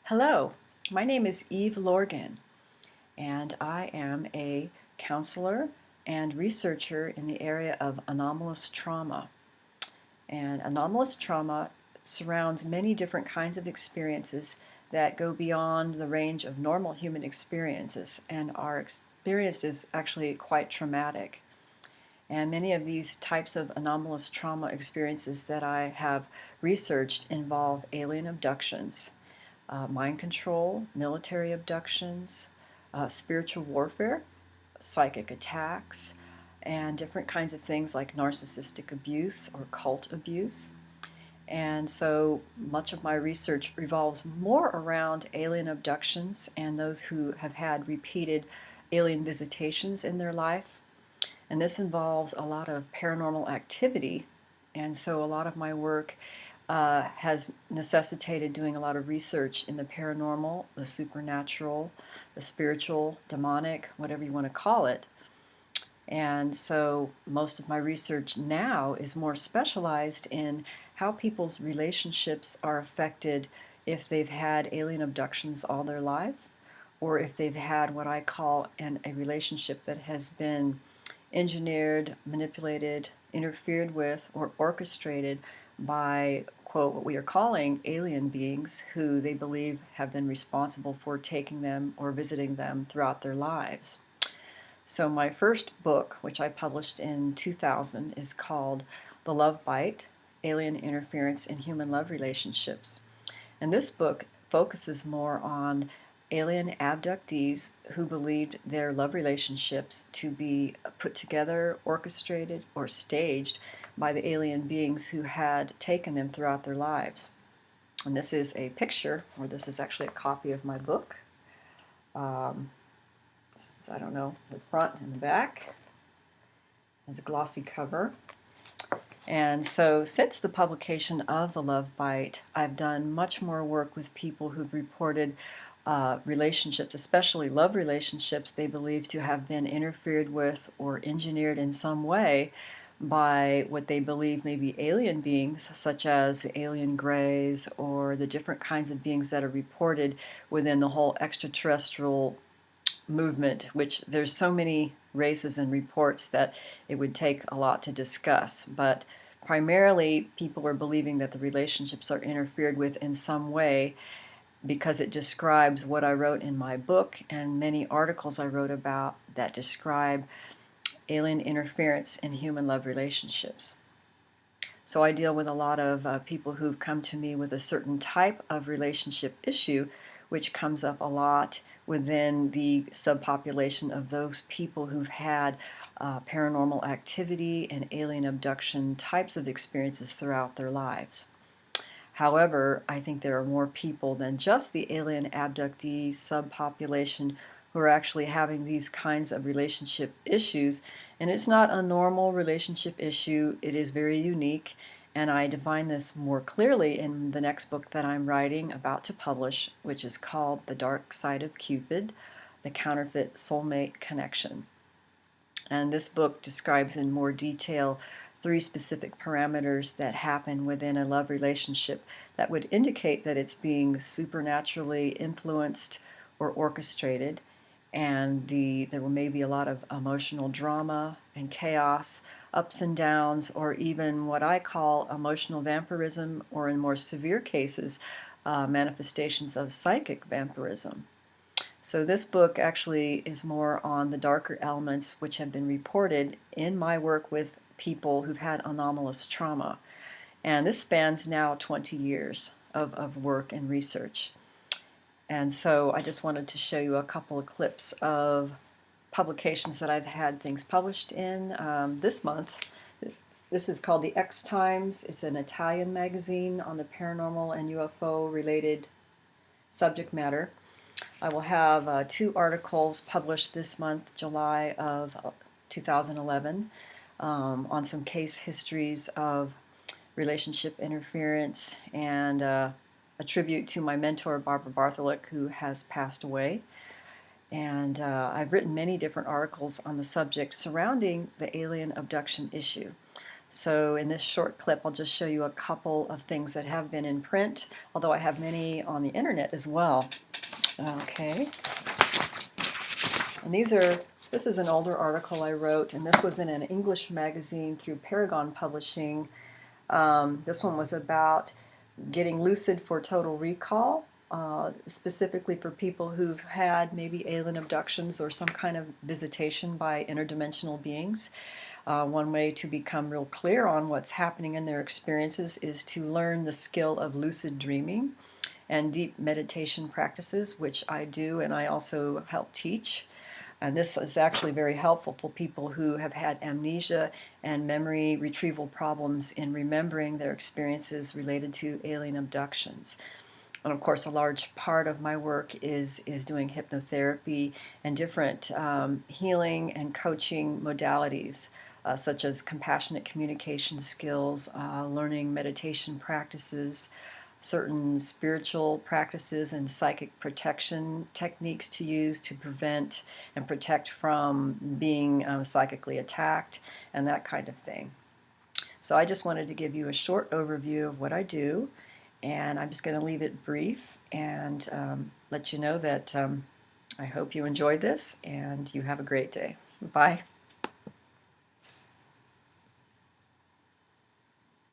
Hello, my name is eveLorgen, and I am a counselor and researcher in the area of anomalous trauma. And anomalous trauma surrounds many different kinds of experiences that go beyond the range of normal human experiences and are experienced as actually quite traumatic. And many of these types of anomalous trauma experiences that I have researched involve alien abductions, mind control, military abductions, spiritual warfare, psychic attacks, and different kinds of things like narcissistic abuse or cult abuse. And so much of my research revolves more around alien abductions and those who have had repeated alien visitations in their life. And this involves a lot of paranormal activity. And so a lot of my work has necessitated doing a lot of research in the paranormal, the supernatural, the spiritual, demonic, whatever you want to call it. And so most of my research now is more specialized in how people's relationships are affected if they've had alien abductions all their life, or if they've had what I call a relationship that has been engineered, manipulated, interfered with, or orchestrated by, quote, what we are calling alien beings who they believe have been responsible for taking them or visiting them throughout their lives. So my first book, which I published in 2000, is called The Love Bite: Alien Interference in Human Love Relationships. And this book focuses more on alien abductees who believed their love relationships to be put together, orchestrated, or staged by the alien beings who had taken them throughout their lives. And this is a picture, or this is actually a copy of my book. I don't know, the front and the back. It's a glossy cover. And so since the publication of The Love Bite, I've done much more work with people who've reported relationships, especially love relationships, they believe to have been interfered with or engineered in some way by what they believe may be alien beings, such as the alien greys or the different kinds of beings that are reported within the whole extraterrestrial movement, which there's so many races and reports that it would take a lot to discuss. But primarily, people are believing that the relationships are interfered with in some way because it describes what I wrote in my book and many articles I wrote about that describe alien interference in human love relationships. So I deal with a lot of people who've come to me with a certain type of relationship issue, which comes up a lot within the subpopulation of those people who've had paranormal activity and alien abduction types of experiences throughout their lives. However, I think there are more people than just the alien abductee subpopulation who are actually having these kinds of relationship issues. And it's not a normal relationship issue, it is very unique. And I define this more clearly in the next book that I'm writing, about to publish, which is called The Dark Side of Cupid: The Counterfeit Soulmate Connection. And this book describes in more detail 3 specific parameters that happen within a love relationship that would indicate that it's being supernaturally influenced or orchestrated. And there may be a lot of emotional drama and chaos, ups and downs, or even what I call emotional vampirism, or in more severe cases, manifestations of psychic vampirism. So this book actually is more on the darker elements which have been reported in my work with people who've had anomalous trauma. And this spans now 20 years of work and research. And so I just wanted to show you a couple of clips of publications that I've had things published in this month. This is called the X Times. It's an Italian magazine on the paranormal and UFO related subject matter. I will have 2 articles published this month, July of 2011, on some case histories of relationship interference, and a tribute to my mentor, Barbara Bartholic, who has passed away. And I've written many different articles on the subject surrounding the alien abduction issue. So in this short clip, I'll just show you a couple of things that have been in print, although I have many on the internet as well. Okay. And this is an older article I wrote, and this was in an English magazine through Paragon Publishing. This one was about getting lucid for total recall, specifically for people who've had maybe alien abductions or some kind of visitation by interdimensional beings. One way to become real clear on what's happening in their experiences is to learn the skill of lucid dreaming and deep meditation practices, which I do and I also help teach. And this is actually very helpful for people who have had amnesia and memory retrieval problems in remembering their experiences related to alien abductions. And of course, a large part of my work is doing hypnotherapy and different healing and coaching modalities, such as compassionate communication skills, learning meditation practices, certain spiritual practices and psychic protection techniques to use to prevent and protect from being psychically attacked and that kind of thing. So I just wanted to give you a short overview of what I do, and I'm just going to leave it brief and let you know that I hope you enjoyed this and you have a great day. Bye.